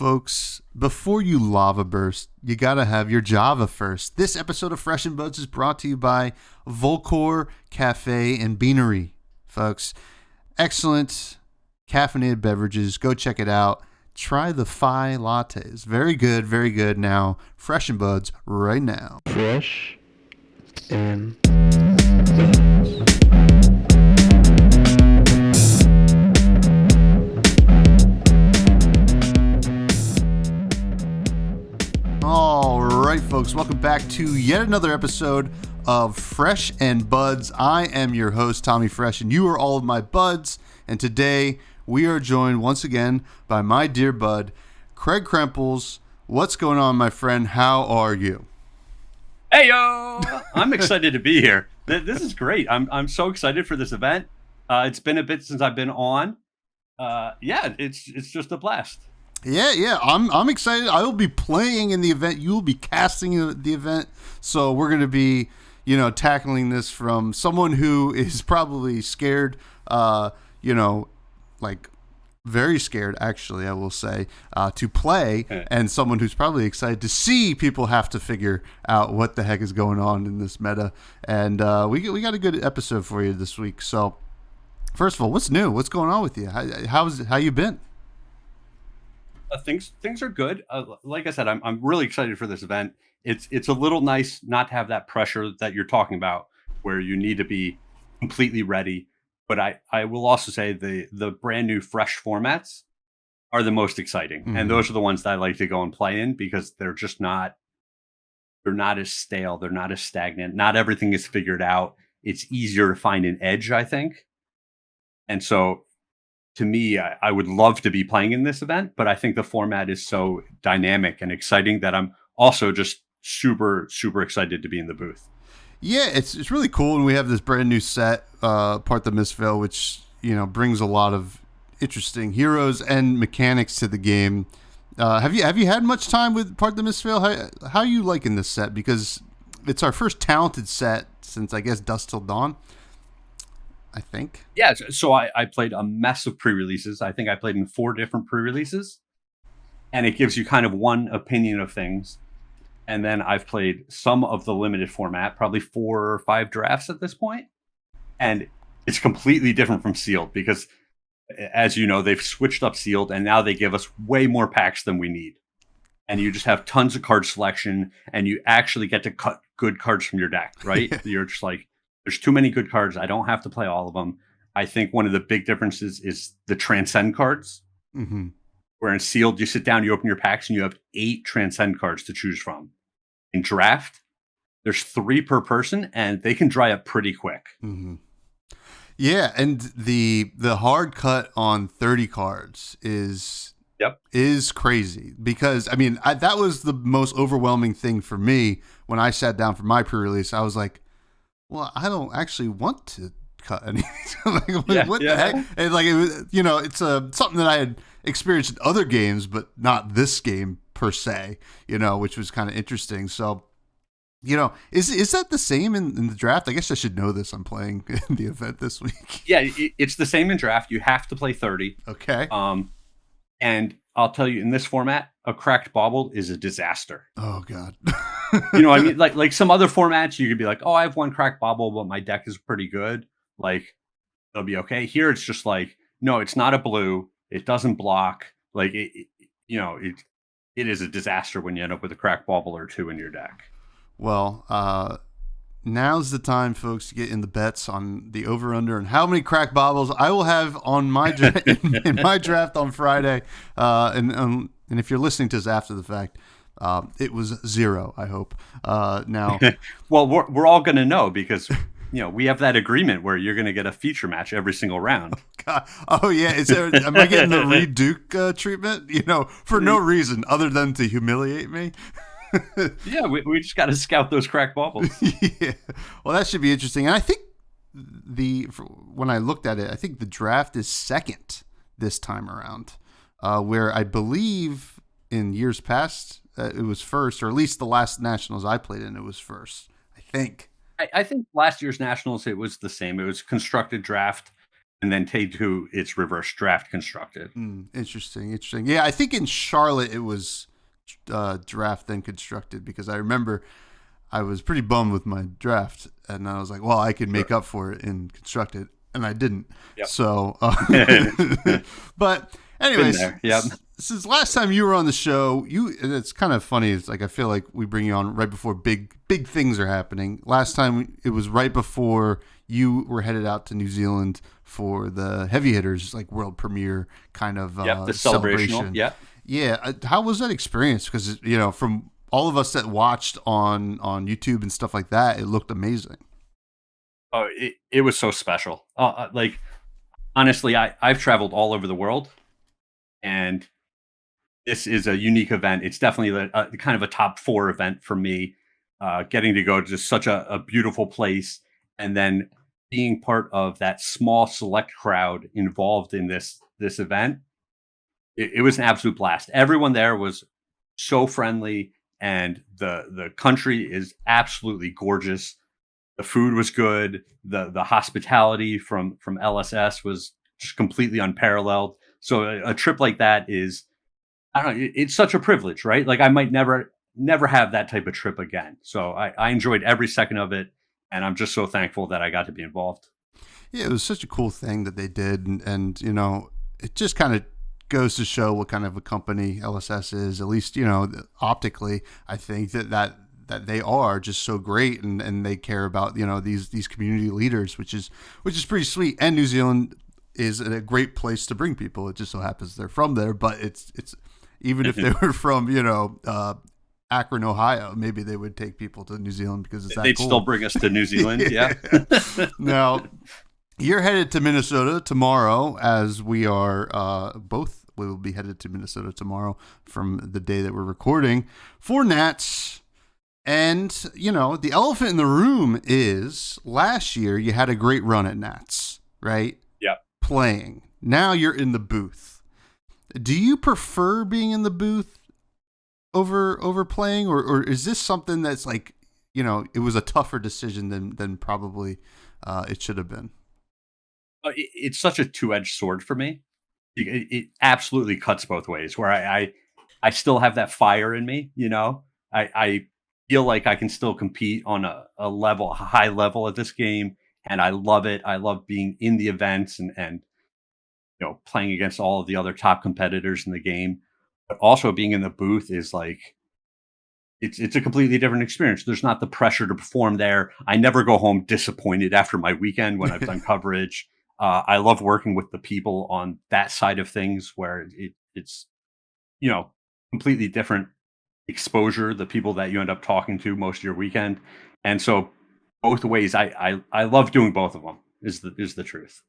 Folks, before you lava burst, you gotta have your Java first. This episode of Fresh and Buds is brought to you by Volcor Cafe and Beanery. Folks, excellent caffeinated beverages. Go check it out. Try the Phi lattes. Very good, very good. Now, Fresh and Buds right now. Fresh and All right, folks, welcome back to yet another episode of Fresh and Buds. I am your host, Tommy Fresh, and you are all of my buds. And today we are joined once again by my dear bud, Craig Krempels. What's going on, my friend? How are you? Hey, yo! I'm excited to be here. This is great. I'm so excited for this event. It's been a bit since I've been on. It's just a blast. Yeah, I'm excited. I will be playing in the event. You will be casting the event. So we're going to be, tackling this from someone who is probably scared, very scared, actually, I will say, to play, and someone who's probably excited to see people have to figure out what the heck is going on in this meta. And we got a good episode for you this week. So first of all, what's new? What's going on with you? How you been? Things are good. Like I said, I'm really excited for this event. It's a little nice not to have that pressure that you're talking about, where you need to be completely ready. But I will also say the brand new fresh formats are the most exciting, and those are the ones that I like to go and play in because they're not as stale, they're not as stagnant. Not everything is figured out. It's easier to find an edge, I think, and so. To me, I would love to be playing in this event, but I think the format is so dynamic and exciting that I'm also just super, super excited to be in the booth. Yeah, it's really cool, and we have this brand new set, Part the Misfell, which brings a lot of interesting heroes and mechanics to the game. Have you had much time with Part the Misfell? How are you liking this set? Because it's our first talented set since, I guess, Dusk Till Dawn. I think. Yeah, so I played a mess of pre-releases. I think I played in 4 different pre-releases, and it gives you kind of one opinion of things. And then I've played some of the limited format, probably 4 or 5 drafts at this point, and it's completely different from sealed because, as you know, they've switched up sealed, and now they give us way more packs than we need. And you just have tons of card selection, and you actually get to cut good cards from your deck, right? You're just like, there's too many good cards. I don't have to play all of them. I think one of the big differences is the transcend cards. Mm-hmm. Where in sealed, you sit down, you open your packs, and you have 8 transcend cards to choose from. In draft, there's 3 per person, and they can dry up pretty quick. Mm-hmm. Yeah, and the hard cut on 30 cards is crazy because that was the most overwhelming thing for me when I sat down for my pre-release. I was like, well, I don't actually want to cut anything. What the heck? And it was, it's something that I had experienced in other games, but not this game per se, which was kind of interesting. So, is that the same in the draft? I guess I should know this. I'm playing in the event this week. Yeah, it's the same in draft. You have to play 30. Okay. And I'll tell you, in this format, a cracked bauble is a disaster. Oh, God. Like some other formats, you could be like, oh, I have 1 cracked bauble, but my deck is pretty good. Like, it'll be okay. Here, it's just like, no, it's not a blue. It doesn't block. Like, it is a disaster when you end up with a cracked bauble or 2 in your deck. Well, now's the time, folks, to get in the bets on the over/under and how many cracked baubles I will have on my in my draft on Friday. And if you're listening to this after the fact, it was 0. I hope. Now, well, we're all going to know because we have that agreement where you're going to get a feature match every single round. God. Oh yeah, am I getting the Reed Duke treatment? For no reason other than to humiliate me. Yeah, we just got to scout those cracked baubles. Yeah, well, that should be interesting. And I think when I looked at it, I think the draft is second this time around, where I believe in years past it was first, or at least the last nationals I played in, it was first. I think. I think last year's nationals it was the same. It was constructed draft. and then T2 it's reverse draft constructed. Interesting. Yeah, I think in Charlotte it was draft then constructed, because I remember I was pretty bummed with my draft, and I was like, well, I could make up for it in constructed, and I didn't. Yep. So, but anyways, since last time you were on the show, it's kind of funny. It's like, I feel like we bring you on right before big things are happening. Last time it was right before you were headed out to New Zealand for the Heavy Hitters like world premiere kind of the celebration. Yeah. How was that experience? Because from all of us that watched on YouTube and stuff like that, it looked amazing. Oh, it was so special. Like, honestly, I've traveled all over the world, and this is a unique event. It's definitely kind of a top 4 event for me. Getting to go to just such a beautiful place, and then being part of that small select crowd involved in this event. It was an absolute blast. Everyone there was so friendly, and the country is absolutely gorgeous. The food was good. The hospitality from LSS was just completely unparalleled. So a trip like that is, I don't know, it's such a privilege, right? Like, I might never have that type of trip again. So I enjoyed every second of it, and I'm just so thankful that I got to be involved. Yeah, it was such a cool thing that they did, and it just kind of goes to show what kind of a company LSS is, at least, optically. I think that they are just so great, and they care about, these community leaders, which is pretty sweet. And New Zealand is a great place to bring people. It just so happens they're from there, but it's even if they were from, Akron, Ohio, maybe they would take people to New Zealand because it's that they'd cool. Still bring us to New Zealand. Yeah. Now, you're headed to Minnesota tomorrow, as we are both. We will be headed to Minnesota tomorrow from the day that we're recording for Nats. And, the elephant in the room is last year you had a great run at Nats, right? Yeah. Playing. Now you're in the booth. Do you prefer being in the booth over playing, or is this something that's like, it was a tougher decision than probably it should have been? It's such a two-edged sword for me. It absolutely cuts both ways, where I still have that fire in me. I feel like I can still compete on a high level at this game, and I love it. I love being in the events and playing against all of the other top competitors in the game. But also being in the booth is like, it's a completely different experience. There's not the pressure to perform there. I never go home disappointed after my weekend when I've done coverage. I love working with the people on that side of things, where it's completely different exposure, the people that you end up talking to most of your weekend. And so both ways, I love doing both of them is the truth.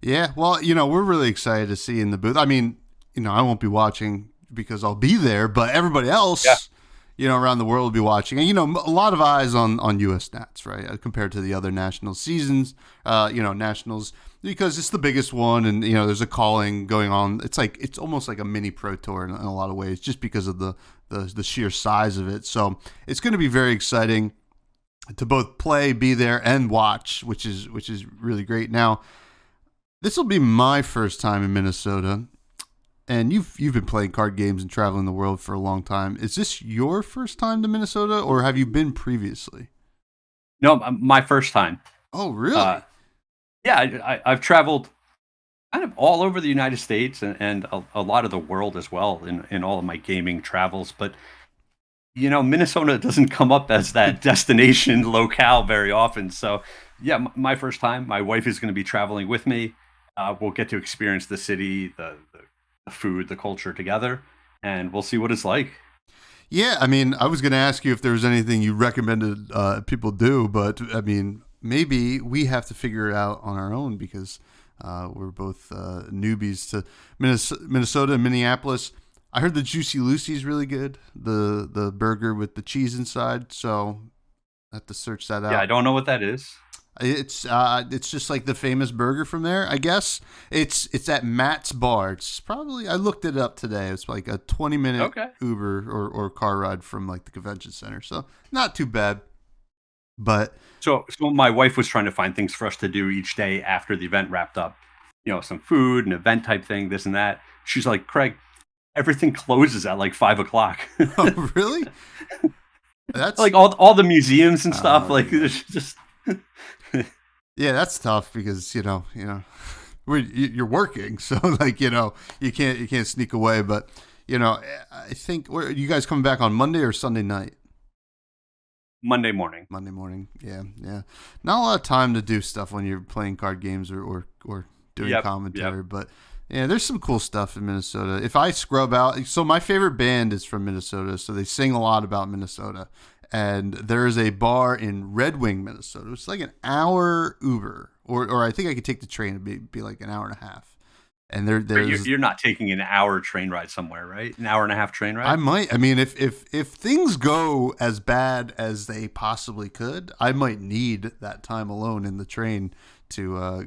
Yeah. Well, we're really excited to see you in the booth. I mean, I won't be watching because I'll be there, but everybody else, around the world will be watching. And, a lot of eyes on US Nats, right? Compared to the other national seasons, nationals, because it's the biggest one, and there's a calling going on. It's almost like a mini pro tour in a lot of ways, just because of the sheer size of it. So it's going to be very exciting to both play, be there, and watch, which is really great. Now, this will be my first time in Minnesota, and you've been playing card games and traveling the world for a long time. Is this your first time to Minnesota, or have you been previously? No, my first time. Oh, really? Yeah, I've traveled kind of all over the United States and a lot of the world as well in all of my gaming travels. But, Minnesota doesn't come up as that destination locale very often. So, yeah, my first time. My wife is going to be traveling with me. We'll get to experience the city, the food, the culture together, and we'll see what it's like. Yeah, I mean, I was going to ask you if there was anything you recommended people do, but I mean, maybe we have to figure it out on our own, because we're both newbies to Minnesota and Minneapolis. I heard the Juicy Lucy's really good, the burger with the cheese inside, so I have to search that out. Yeah, I don't know what that is. It's just like the famous burger from there, I guess. It's at Matt's Bar. It's probably, I looked it up today. It's like a 20-minute Uber or car ride from like the convention center. So not too bad. But so my wife was trying to find things for us to do each day after the event wrapped up. some food, an event type thing, this and that. She's like, Craig, everything closes at like 5:00. Oh, really? That's like all the museums and stuff. Like yeah. there's just yeah, that's tough because you're working, so like you can't sneak away. But I think you guys coming back on Monday or Sunday night? Monday morning. Monday morning. Yeah. Not a lot of time to do stuff when you're playing card games or doing commentary, but yeah, there's some cool stuff in Minnesota. If I scrub out, so my favorite band is from Minnesota, so they sing a lot about Minnesota. And there's a bar in Red Wing, Minnesota. It's like an hour Uber, or I think I could take the train. It'd be like an hour and a half. And you're not taking an hour train ride somewhere, right? An hour and a half train ride. I might. I mean, if things go as bad as they possibly could, I might need that time alone in the train to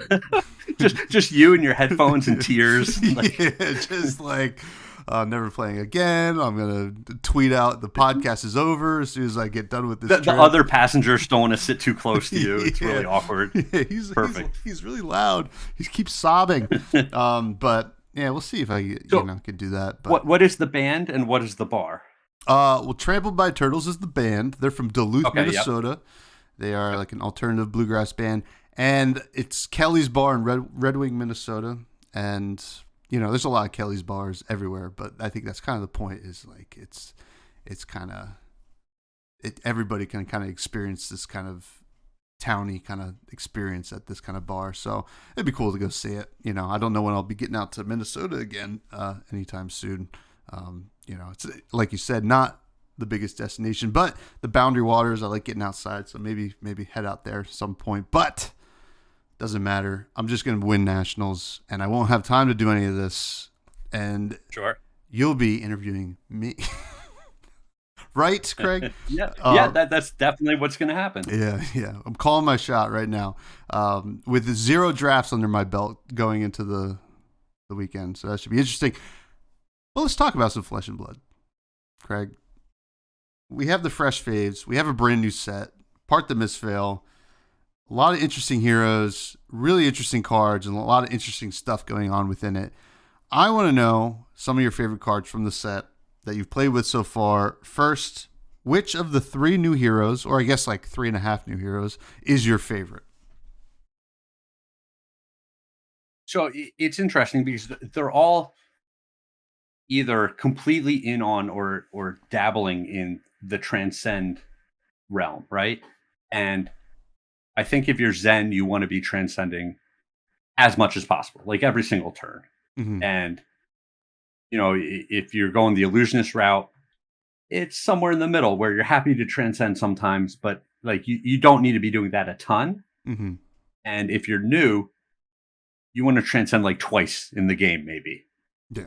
just you and your headphones and tears. Yeah, just like never playing again. I'm gonna tweet out the podcast is over as soon as I get done with this. The other passengers don't want to sit too close to you. It's really awkward. Yeah, he's perfect. He's really loud. He keeps sobbing. But yeah, we'll see if I can do that. But what is the band and what is the bar? Well, Trampled by Turtles is the band. They're from Duluth, Minnesota. Yep. They are like an alternative bluegrass band, and it's Kelly's Bar in Red Wing, Minnesota, and there's a lot of Kelly's bars everywhere, but I think that's kind of the point. Is like it's kind of everybody can kind of experience this kind of towny kind of experience at this kind of bar. So it'd be cool to go see it. I don't know when I'll be getting out to Minnesota again anytime soon. It's like you said, not the biggest destination, but the Boundary Waters. I like getting outside, so maybe head out there at some point. But doesn't matter. I'm just going to win nationals, and I won't have time to do any of this. And sure, you'll be interviewing me, right, Craig? yeah. That's definitely what's going to happen. Yeah. I'm calling my shot right now, with 0 drafts under my belt going into the weekend. So that should be interesting. Well, let's talk about some Flesh and Blood, Craig. We have the fresh faves. We have a brand new set. Part the misfail. A lot of interesting heroes, really interesting cards, and a lot of interesting stuff going on within it. I want to know some of your favorite cards from the set that you've played with so far. First, which of the 3 new heroes, or I guess like 3.5 new heroes, is your favorite? So it's interesting because they're all either completely in on or dabbling in the transcend realm, right? And I think if you're Zen, you want to be transcending as much as possible, like every single turn. Mm-hmm. And, if you're going the illusionist route, it's somewhere in the middle where you're happy to transcend sometimes, but like you don't need to be doing that a ton. Mm-hmm. And if you're new, you want to transcend like twice in the game, maybe. Yeah.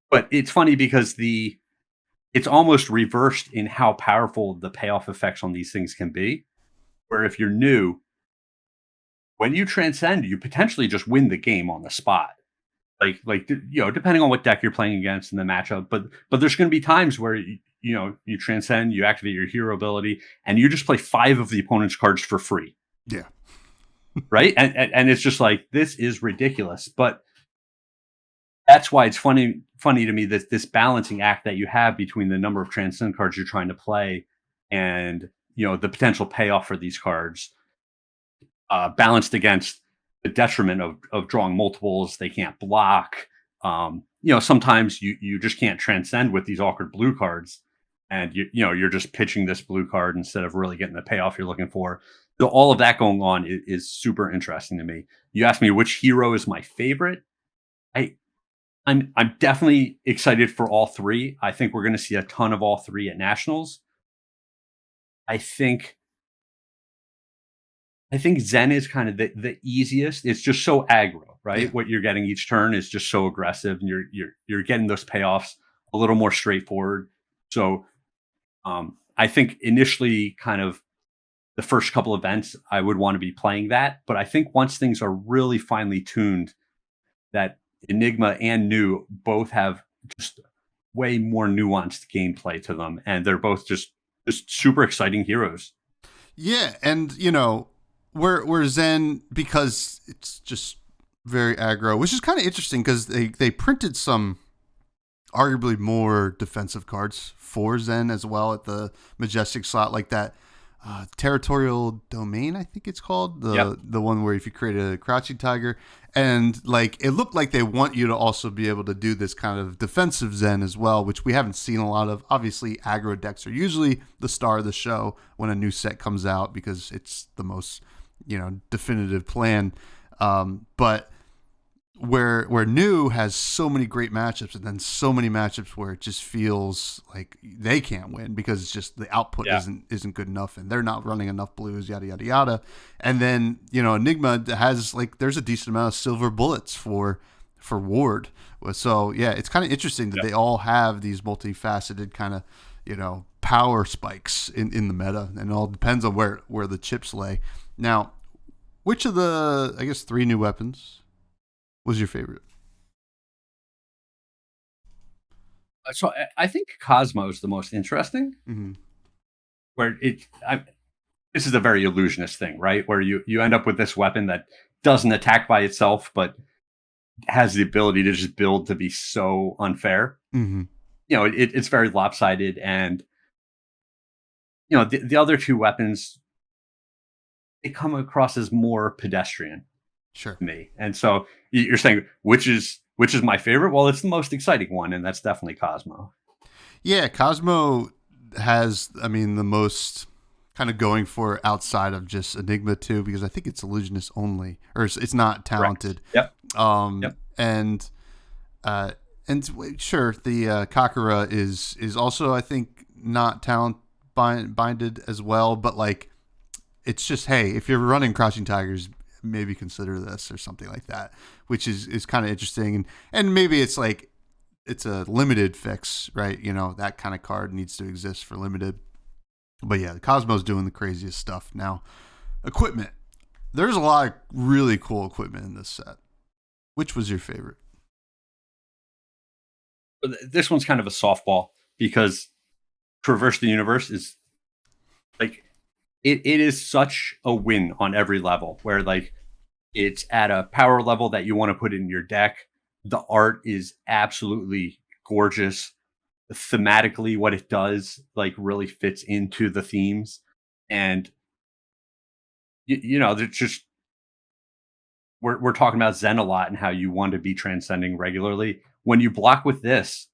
But it's funny because it's almost reversed in how powerful the payoff effects on these things can be. Where if you're new, when you transcend, you potentially just win the game on the spot. Like depending on what deck you're playing against in the matchup. But there's going to be times where you transcend, you activate your hero ability, and you just play 5 of the opponent's cards for free. Yeah. Right? And it's just like, this is ridiculous. But that's why it's funny to me that this balancing act that you have between the number of transcend cards you're trying to play and the potential payoff for these cards, balanced against the detriment of drawing multiples. They can't block. Sometimes you just can't transcend with these awkward blue cards, and you're just pitching this blue card instead of really getting the payoff you're looking for. So all of that going on is super interesting to me. You asked me which hero is my favorite. I'm definitely excited for all 3. I think we're going to see a ton of all 3 at nationals. I think Zen is kind of the easiest. It's just so aggro, right? Yeah. What you're getting each turn is just so aggressive, and you're getting those payoffs a little more straightforward. So I think initially, kind of the first couple events, I would want to be playing that. But I think once things are really finely tuned, that Enigma and New both have just way more nuanced gameplay to them, and they're both just super exciting heroes. Yeah, and we're Zen because it's just very aggro, which is kind of interesting because they printed some arguably more defensive cards for Zen as well at the Majestic slot, like that Territorial Domain, I think it's called, the one where if you create a Crouching Tiger, and like it looked like they want you to also be able to do this kind of defensive Zen as well, which we haven't seen a lot of. Obviously, aggro decks are usually the star of the show when a new set comes out because it's the most definitive plan. But where new has so many great matchups and then so many matchups where it just feels like they can't win because it's just the output isn't good enough and they're not running enough blues, yada yada yada. And then Enigma has there's a decent amount of silver bullets for Ward. So yeah, it's kind of interesting that they all have these multifaceted kind of power spikes in the meta, and it all depends on where the chips lay. Now, which of the 3 new weapons was your favorite? So I think Cosmo is the most interesting. Mm-hmm. Where this is a very illusionist thing, right? Where you end up with this weapon that doesn't attack by itself, but has the ability to just build to be so unfair. Mm-hmm. It's very lopsided, and the other 2 weapons, they come across as more pedestrian. Sure. To me. And so you're saying which is my favorite? Well, it's the most exciting one, and that's definitely Cosmo. Yeah, Cosmo has, the most kind of going for outside of just Enigma too, because I think it's illusionist only, or it's not talented. Correct. Yep. And sure, the Kakura is also, I think, not talent binded as well, but like it's just, hey, if you're running Crouching Tigers, maybe consider this or something like that, which is kind of interesting. And maybe it's like it's a limited fix, right? That kind of card needs to exist for limited. But yeah, Cosmo's doing the craziest stuff. Now, equipment. There's a lot of really cool equipment in this set. Which was your favorite? This one's kind of a softball because Traverse the Universe is like it is such a win on every level, where like it's at a power level that you want to put in your deck. The art is absolutely gorgeous. Thematically, what it does really fits into the themes, and they're just we're talking about Zen a lot and how you want to be transcending regularly. When you block with this,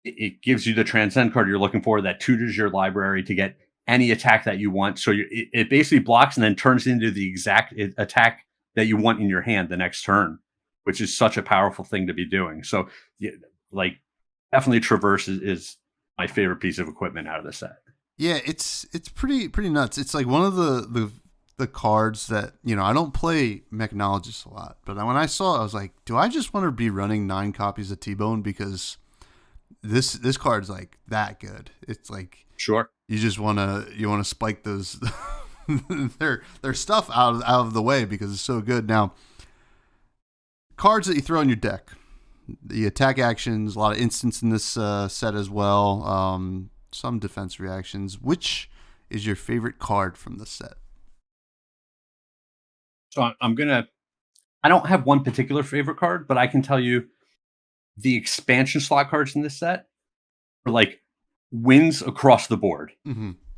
it gives you the transcend card you're looking for that tutors your library to get any attack that you want. So it basically blocks and then turns into the exact attack that you want in your hand the next turn, which is such a powerful thing to be doing. So definitely Traverse is my favorite piece of equipment out of the set. Yeah, it's pretty nuts. It's like one of the cards that, I don't play Mechanologist a lot, but when I saw it, I was like, do I just want to be running 9 copies of T-Bone? Because this card's like that good. It's like, sure, you just want to spike those their stuff out of the way because it's so good. Now, cards that you throw in your deck, the attack actions, a lot of instants in this set as well. Some defense reactions. Which is your favorite card from the set? So I don't have one particular favorite card, but I can tell you the expansion slot cards in this set are like wins across the board,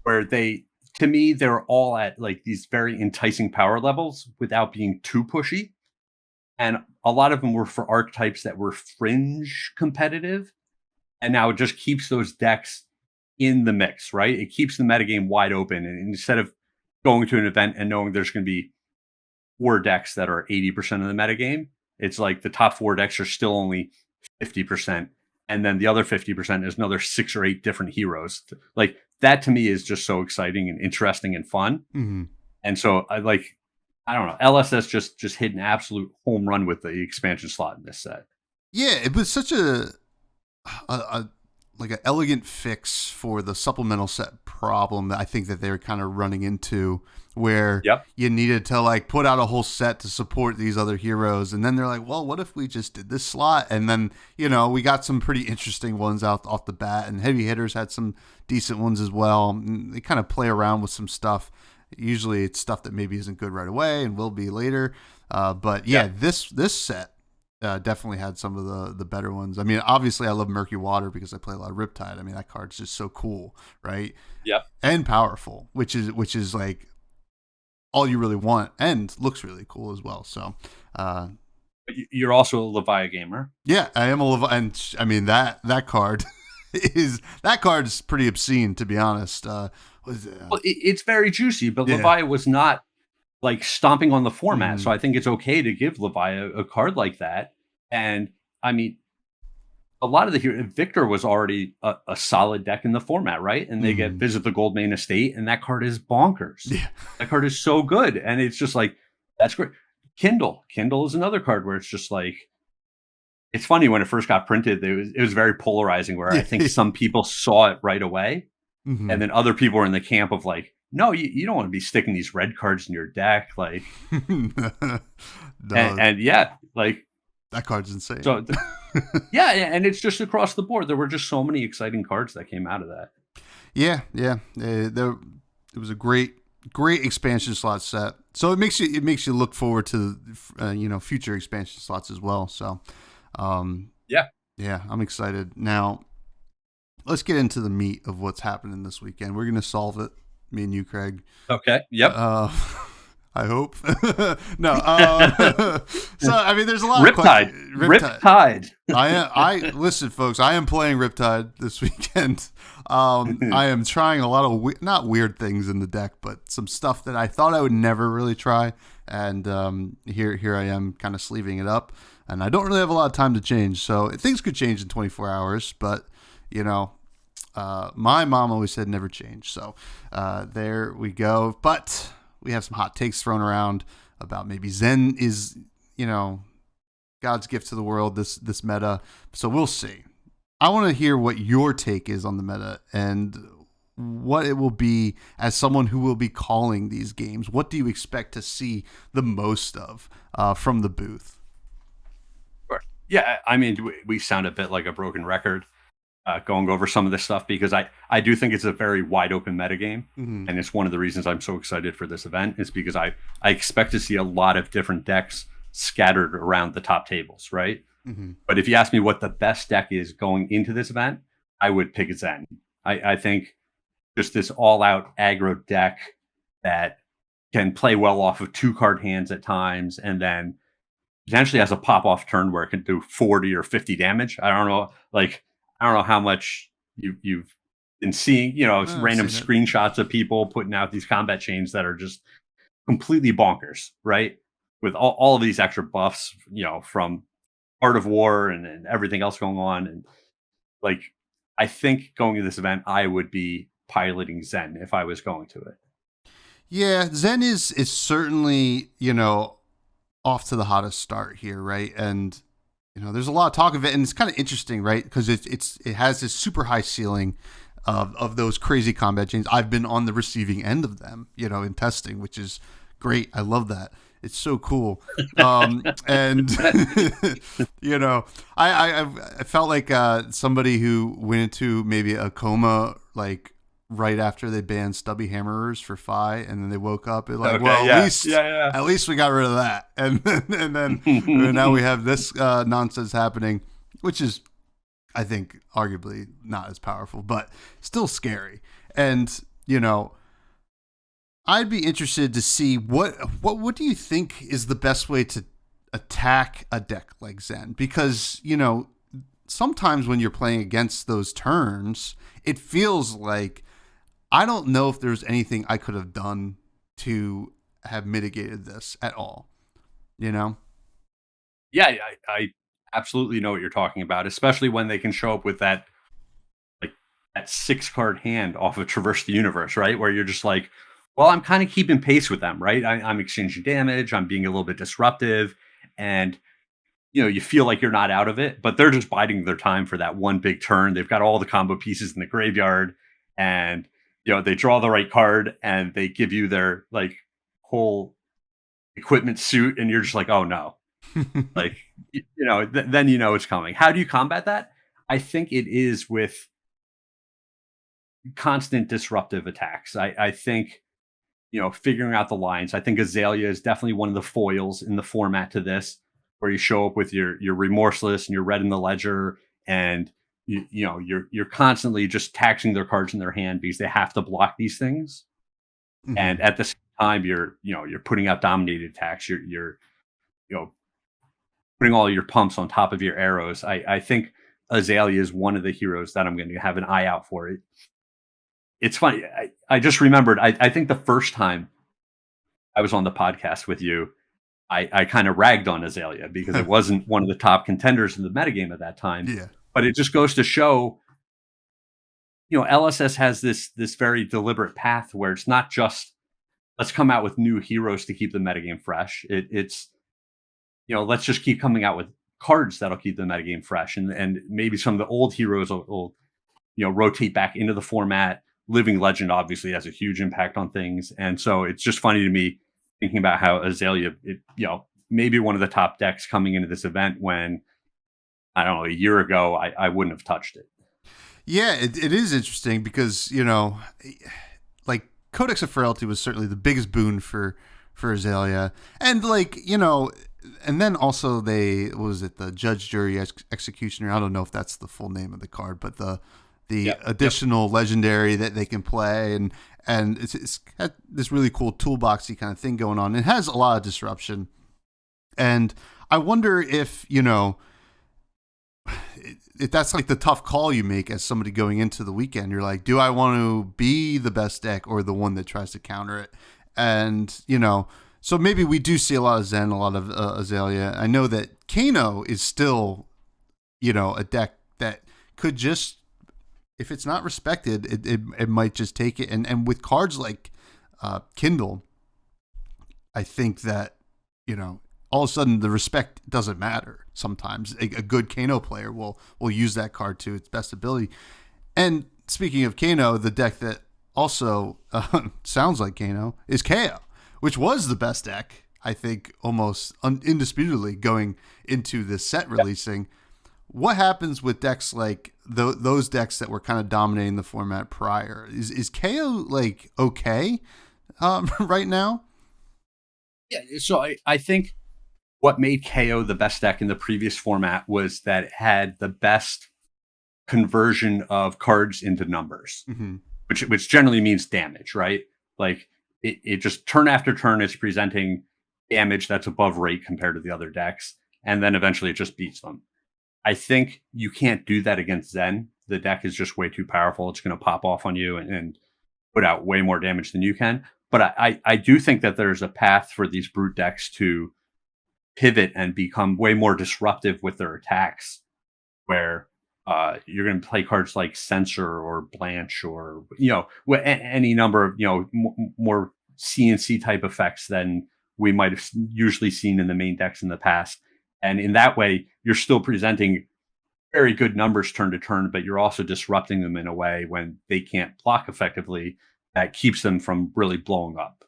where to me, they're all at like these very enticing power levels without being too pushy. And a lot of them were for archetypes that were fringe competitive. And now it just keeps those decks in the mix, right? It keeps the metagame wide open. And instead of going to an event and knowing there's going to be 4 decks that are 80% of the metagame, it's like the top 4 decks are still only 50%. And then the other 50% is another 6 or 8 different heroes. Like that to me is just so exciting and interesting and fun. Mm-hmm. And so I don't know, LSS just hit an absolute home run with the expansion slot in this set. Yeah, it was such a like an elegant fix for the supplemental set problem that I think that they were kind of running into, where you needed to like put out a whole set to support these other heroes. And then they're like, well, what if we just did this slot? And then, we got some pretty interesting ones out off the bat, and Heavy Hitters had some decent ones as well. And they kind of play around with some stuff. Usually it's stuff that maybe isn't good right away and will be later. But yeah, this set definitely had some of the better ones. I mean, obviously I love Murky Water because I play a lot of Riptide. I mean, that card's just so cool, right? Yep. And powerful, which is like all you really want, and looks really cool as well. So you're also a Leviathan gamer. Yeah, I am a Leviathan, and I mean that card is pretty obscene, to be honest. Well, it's very juicy, but Leviathan was not like stomping on the format, so I think it's okay to give Leviathan a card like that. And I mean, a lot of Victor was already a solid deck in the format, right? And they get Visit the Goldmane Estate, and that card is bonkers. Yeah. That card is so good, and it's just like, that's great. Kindle is another card where it's just like, it's funny, when it first got printed, it was very polarizing, where I think some people saw it right away, and then other people were in the camp of like, no, you don't want to be sticking these red cards in your deck, like, no. and yeah, like, that card's insane. So yeah, and it's just across the board. There were just so many exciting cards that came out of that. Yeah. It was a great expansion slot set. So it makes you look forward to future expansion slots as well. So yeah, I'm excited. Now let's get into the meat of what's happening this weekend. We're gonna solve it, me and you, Craig. Okay. Yep. I hope. No. So I mean, there's a lot Riptide. of Riptide. I listen, folks. I am playing Riptide this weekend. I am trying a lot of not weird things in the deck, but some stuff that I thought I would never really try. And here I am, kind of sleeving it up. And I don't really have a lot of time to change, so things could change in 24 hours. But my mom always said never change. So there we go. But we have some hot takes thrown around about maybe Zen is, God's gift to the world, this meta. So we'll see. I want to hear what your take is on the meta and what it will be as someone who will be calling these games. What do you expect to see the most of from the booth? Sure. Yeah, I mean, we sound a bit like a broken record going over some of this stuff, because I do think it's a very wide open metagame. And it's one of the reasons I'm so excited for this event, is because I expect to see a lot of different decks scattered around the top tables, right? But if you ask me what the best deck is going into this event, I would pick Zen. I think just this all-out aggro deck that can play well off of 2-card hands at times, and then potentially has a pop-off turn where it can do 40 or 50 damage. I don't know how much you've been seeing, random screenshots of people putting out these combat chains that are just completely bonkers, right? With all of these extra buffs, from Art of War and everything else going on. And like, I think going to this event, I would be piloting Zen if I was going to it. Yeah, Zen is certainly, off to the hottest start here, right? And there's a lot of talk of it, and it's kind of interesting, right? Because it has this super high ceiling of those crazy combat chains. I've been on the receiving end of them, in testing, which is great. I love that. It's so cool. And I felt like somebody who went into maybe a coma, like right after they banned stubby hammerers for Fi, and then they woke up and at least we got rid of that, and then now we have this nonsense happening, which is, I think, arguably not as powerful, but still scary. And I'd be interested to see what do you think is the best way to attack a deck like Zen, because sometimes when you're playing against those turns, it feels like I don't know if there's anything I could have done to have mitigated this at all. Yeah, I absolutely know what you're talking about, especially when they can show up with that 6-card hand off of Traverse the Universe, right? Where you're just like, well, I'm kind of keeping pace with them, right? I'm exchanging damage. I'm being a little bit disruptive, and you feel like you're not out of it, but they're just biding their time for that one big turn. They've got all the combo pieces in the graveyard, and they draw the right card, and they give you their whole equipment suit, and you're just like, oh no. Then it's coming. How do you combat that? I think it is with constant disruptive attacks. I think figuring out the lines. I think Azalea is definitely one of the foils in the format to this, where you show up with your remorseless and your red in the ledger, and you're constantly just taxing their cards in their hand because they have to block these things. Mm-hmm. And at the same time, you're putting out dominated attacks. You're putting all your pumps on top of your arrows. I think Azalea is one of the heroes that I'm going to have an eye out for. It's funny. I just remembered, I think the first time I was on the podcast with you, I kind of ragged on Azalea because it wasn't one of the top contenders in the metagame at that time. Yeah. But it just goes to show, LSS has this very deliberate path where it's not just, let's come out with new heroes to keep the metagame fresh. It's let's just keep coming out with cards that'll keep the metagame fresh. And maybe some of the old heroes will rotate back into the format. Living Legend obviously has a huge impact on things. And so it's just funny to me thinking about how Azalea, maybe one of the top decks coming into this event when, I don't know, a year ago, I wouldn't have touched it. Yeah, it is interesting because, like Codex of Frailty was certainly the biggest boon for Azalea. And and then also the Judge, Jury, Executioner. I don't know if that's the full name of the card, but the additional legendary that they can play, and it's got this really cool toolboxy kind of thing going on. It has a lot of disruption, and I wonder if if that's like the tough call you make as somebody going into the weekend. You're like, do I want to be the best deck or the one that tries to counter it? And so maybe we do see a lot of Zen, a lot of Azalea. I know that Kano is still a deck that could just, if it's not respected, it might just take it. And with cards like Kindle, I think that, all of a sudden the respect doesn't matter. Sometimes a good Kano player will use that card to its best ability. And speaking of Kano, the deck that also sounds like Kano is KO, which was the best deck, I think, almost indisputably going into this set releasing. Yep. What happens with decks like those decks that were kind of dominating the format prior? Is KO like okay right now? Yeah, so I think what made KO the best deck in the previous format was that it had the best conversion of cards into numbers, mm-hmm. which generally means damage, right? Like it just turn after turn is presenting damage that's above rate compared to the other decks, and then eventually it just beats them. I think you can't do that against Zen. The deck is just way too powerful. It's going to pop off on you and put out way more damage than you can. But I do think that there's a path for these brute decks to pivot and become way more disruptive with their attacks, where you're going to play cards like Censor or Blanche or any number of more CNC type effects than we might have usually seen in the main decks in the past. And in that way, you're still presenting very good numbers turn to turn, but you're also disrupting them in a way when they can't block effectively that keeps them from really blowing up.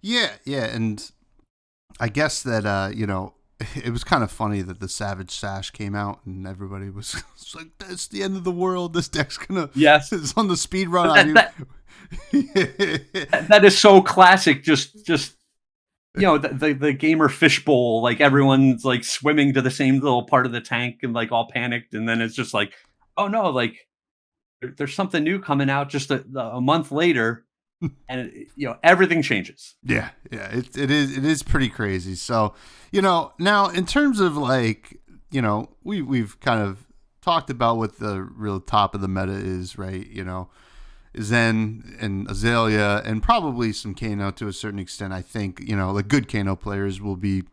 Yeah, and I guess that it was kind of funny that the Savage Sash came out and everybody was like, "That's the end of the world. This deck's gonna it's on the speed run." That is so classic. Just the gamer fishbowl, like everyone's like swimming to the same little part of the tank and like all panicked, and then it's just like, oh no, like there's something new coming out just a month later, and everything changes. Yeah, it is pretty crazy. So now in terms of like we've kind of talked about what the real top of the meta is, right? Zen and Azalea and probably some Kano to a certain extent. I think, the good Kano players will be,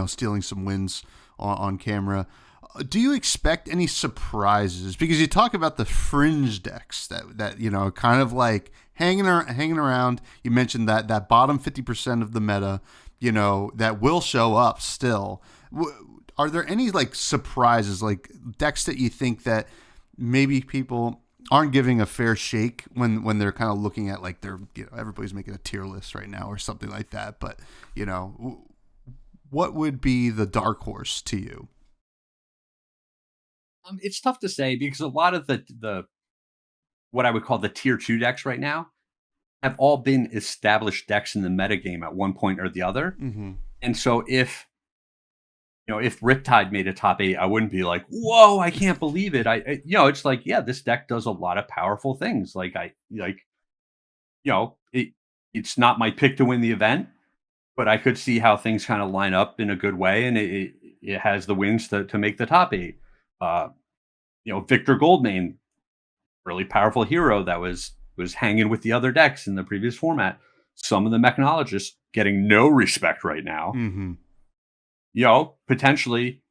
stealing some wins on camera. Do you expect any surprises? Because you talk about the fringe decks that kind of like hanging around. You mentioned that bottom 50% of the meta, that will show up still. Are there any like surprises, like decks that you think that maybe people aren't giving a fair shake when they're kind of looking at like everybody's making a tier list right now or something like that, but what would be the dark horse to you? It's tough to say because a lot of the what I would call the tier 2 decks right now have all been established decks in the metagame at one point or the other. Mm-hmm. And so if Riptide made a top 8, I wouldn't be like, whoa, I can't believe it. It's like, yeah, this deck does a lot of powerful things. Like it's not my pick to win the event, but I could see how things kind of line up in a good way, and it has the wins to make the top 8. Victor Goldmane, really powerful hero that was hanging with the other decks in the previous format. Some of the mechnologists getting no respect right now. Mm-hmm. Potentially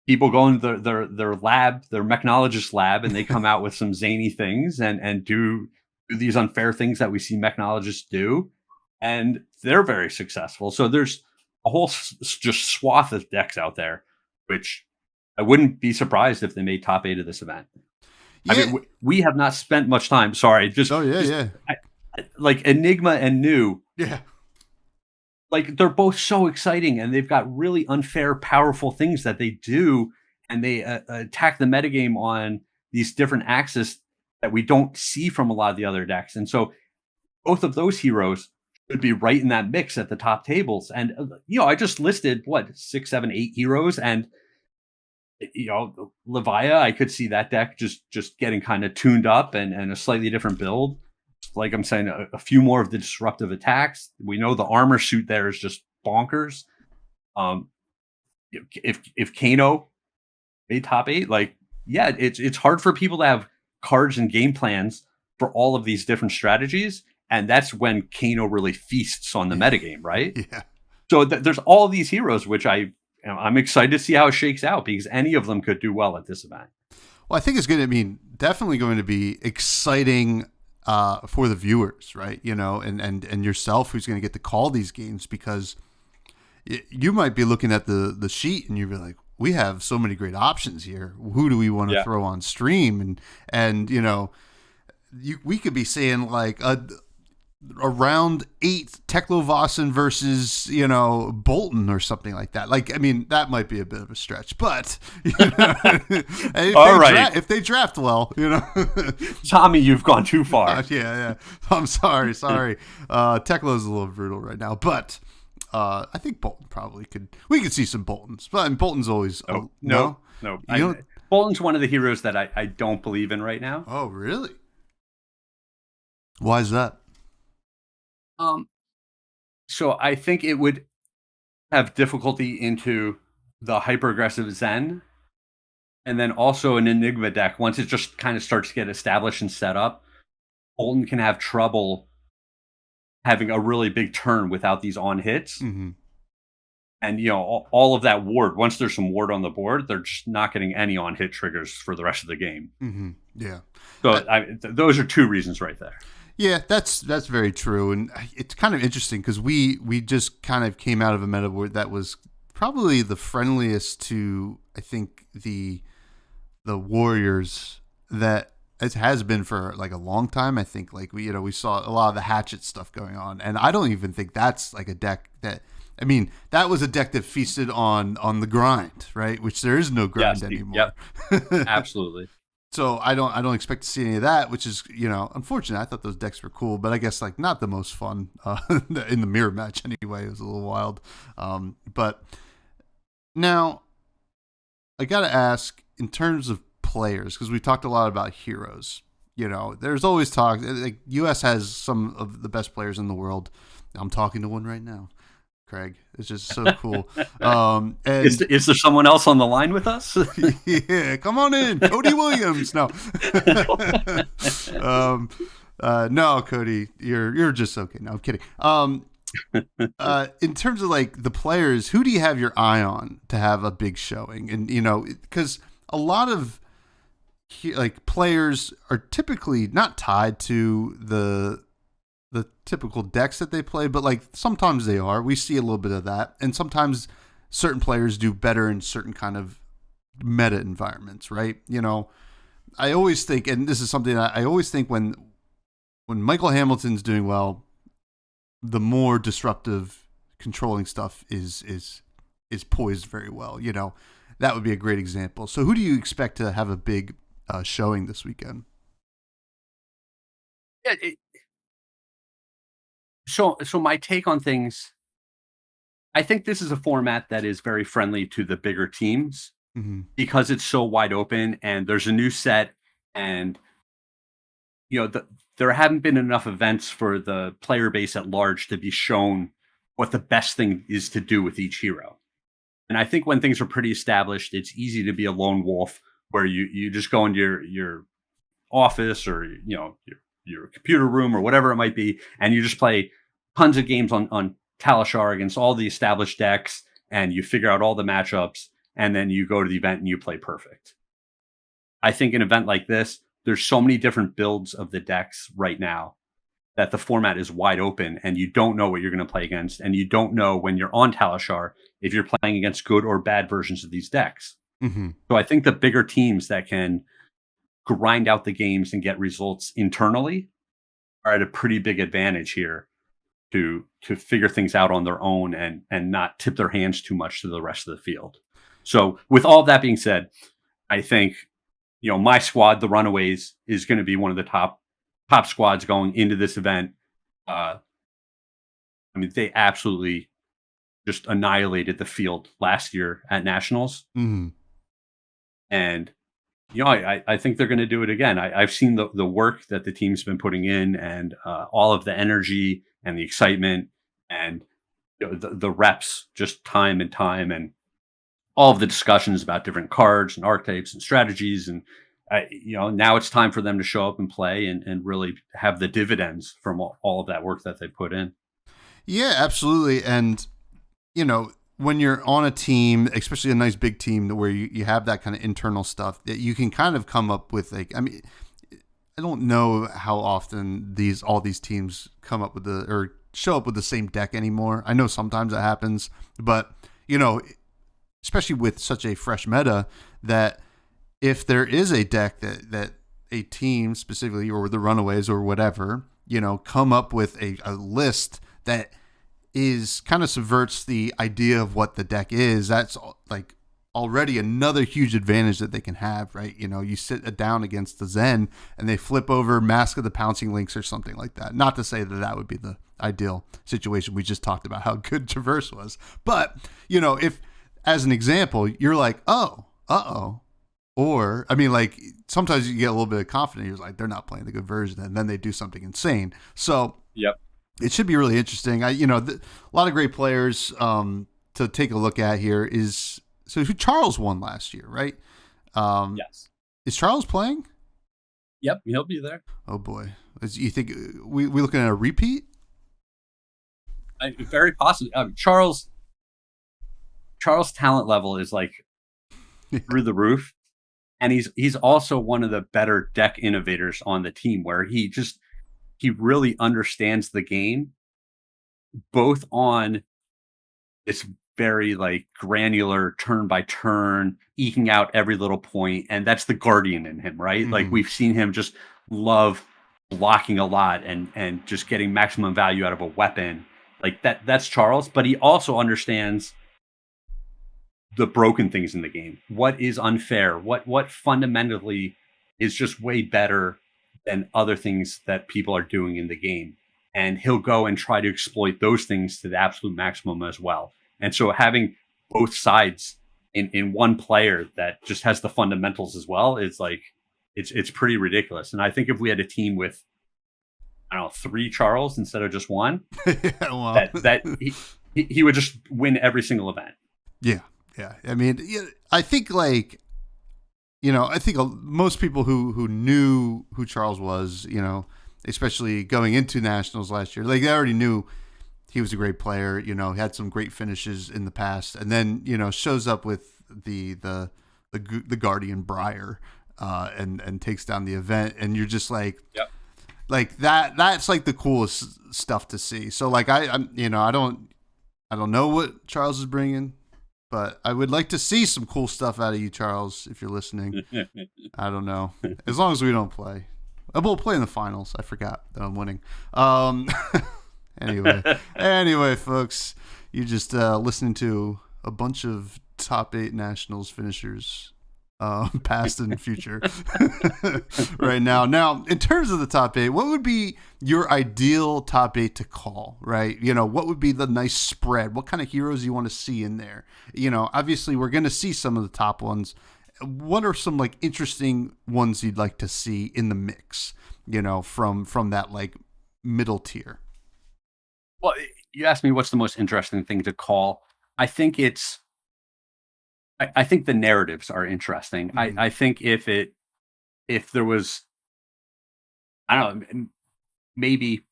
people go into their lab, their mechnologist lab, and they come out with some zany things and do these unfair things that we see mechnologists do, and they're very successful. So there's a whole just swath of decks out there, which I wouldn't be surprised if they made top 8 of this event. Yeah. I mean, we have not spent much time. Sorry, like Enigma and New. Yeah. Like, they're both so exciting, and they've got really unfair, powerful things that they do, and they attack the metagame on these different axes that we don't see from a lot of the other decks. And so both of those heroes should be right in that mix at the top tables. And, I just listed, 6, 7, 8 heroes, and, Levia, I could see that deck just getting kind of tuned up and a slightly different build. Like I'm saying, a few more of the disruptive attacks. We know the armor suit there is just bonkers. If Kano made top 8, it's hard for people to have cards and game plans for all of these different strategies, and that's when Kano really feasts on the metagame, right? Yeah. So there's all these heroes, which I'm excited to see how it shakes out, because any of them could do well at this event. Well, I think it's going to definitely going to be exciting for the viewers, right? And yourself, who's going to get to call these games, because you might be looking at the sheet and you'd be like, we have so many great options here. Who do we want to throw on stream? And we could be saying like around 8 Teklovasen versus Bolton or something like that. Like, I mean, that might be a bit of a stretch, but if they draft well, Tommy, you've gone too far. Yeah. I'm sorry. Teklo's a little brutal right now, but I think Bolton probably could. We could see some Boltons, but Bolton's always no. Bolton's one of the heroes that I don't believe in right now. Oh, really? Why is that? So I think it would have difficulty into the hyper aggressive Zen, and then also an Enigma deck. Once it just kind of starts to get established and set up, Bolton can have trouble having a really big turn without these on hits. Mm-hmm. And all of that ward. Once there's some ward on the board, they're just not getting any on hit triggers for the rest of the game. Mm-hmm. Yeah. So those are 2 reasons right there. Yeah, that's very true, and it's kind of interesting because we just kind of came out of a meta board that was probably the friendliest to, I think, the Warriors that it has been for like a long time. I think like we saw a lot of the hatchet stuff going on, and I don't even think that's like a deck that. I mean, that was a deck that feasted on the grind, right? Which there is no grind anymore. Yep, absolutely. So I don't expect to see any of that, which is, unfortunate. I thought those decks were cool, but I guess like not the most fun in the mirror match anyway. It was a little wild. But now I got to ask, in terms of players, because we talked a lot about heroes. There's always talk. Like U.S. has some of the best players in the world. I'm talking to one right now. Craig, it's just so cool. And is there someone else on the line with us? Yeah, come on in, Cody Williams. No, no, Cody, you're just okay. No, I'm kidding. In terms of like the players, who do you have your eye on to have a big showing? And because a lot of like players are typically not tied to the typical decks that they play, but like sometimes they are. We see a little bit of that, and sometimes certain players do better in certain kind of meta environments, right? I always think, and this is something that I always think when Michael Hamilton's doing well, the more disruptive controlling stuff is poised very well. That would be a great example. So who do you expect to have a big showing this weekend? Yeah, So my take on things, I think this is a format that is very friendly to the bigger teams Mm-hmm. because it's so wide open and there's a new set, and there haven't been enough events for the player base at large to be shown what the best thing is to do with each hero. And I think when things are pretty established, it's easy to be a lone wolf where you just go into your office or your computer room or whatever it might be, and you just play tons of games on Talishar against all the established decks, and you figure out all the matchups, and then you go to the event and you play perfect. I think an event like this, there's so many different builds of the decks right now that the format is wide open and you don't know what you're going to play against. And you don't know when you're on Talishar if you're playing against good or bad versions of these decks. Mm-hmm. So I think the bigger teams that can grind out the games and get results internally are at a pretty big advantage here to figure things out on their own and not tip their hands too much to the rest of the field. So with all that being said, I think my squad, the Runaways, is going to be one of the top squads going into this event. I mean, they absolutely just annihilated the field last year at Nationals. Mm-hmm. And, I think they're going to do it again. I've seen the work that the team's been putting in and all of the energy and the excitement and the reps just time and time and all of the discussions about different cards and archetypes and strategies. And, now it's time for them to show up and play and really have the dividends from all of that work that they put in. Yeah, absolutely. And, when you're on a team, especially a nice big team where you have that kind of internal stuff that you can kind of come up with, I don't know how often all these teams come up with or show up with the same deck anymore. I know sometimes it happens, but, especially with such a fresh meta, that if there is a deck that a team specifically or the Runaways or whatever, come up with a list that is kind of subverts the idea of what the deck is, that's like already another huge advantage that they can have, right? You sit down against the Zen and they flip over Mask of the Pouncing Lynx or something like that. Not to say that would be the ideal situation. We just talked about how good Traverse was. But, if, as an example, you're like, oh, uh-oh. Or, sometimes you get a little bit of confidence. You're like, they're not playing the good version. And then they do something insane. So, yep. It should be really interesting. A lot of great players to take a look at here Charles won last year, right? Yes. Is Charles playing? Yep, he'll be there. Oh boy, you think we looking at a repeat? Very possibly. Charles' talent level is like through the roof, and he's also one of the better deck innovators on the team, where he really understands the game, both on this very like granular turn by turn, eking out every little point. And that's the Guardian in him, right? Mm-hmm. Like we've seen him just love blocking a lot and just getting maximum value out of a weapon. Like that's Charles, but he also understands the broken things in the game. What is unfair? What fundamentally is just way better than other things that people are doing in the game. And he'll go and try to exploit those things to the absolute maximum as well. And so having both sides in one player that just has the fundamentals as well is like, it's pretty ridiculous. And I think if we had a team with, 3 Charles instead of just one, that he would just win every single event. Yeah. Yeah. I think I think most people who knew who Charles was, especially going into Nationals last year, like they already knew he was a great player. He had some great finishes in the past, and then shows up with the Guardian Briar, and takes down the event, and you're just like, yep. Like that's like the coolest stuff to see. So like I don't know what Charles is bringing. But I would like to see some cool stuff out of you, Charles, if you're listening. I don't know. As long as we don't play. We'll play in the finals. I forgot that I'm winning. Anyway, folks, you're just listening to a bunch of top 8 Nationals finishers past and future right now. Now, in terms of the top 8, what would be your ideal top 8 to call, right? What would be the nice spread? What kind of heroes you want to see in there? Obviously we're going to see some of the top ones. What are some like interesting ones you'd like to see in the mix, from that like middle tier? Well, you asked me what's the most interesting thing to call. I think I think the narratives are interesting. Mm-hmm. I think if there was, I don't know, maybe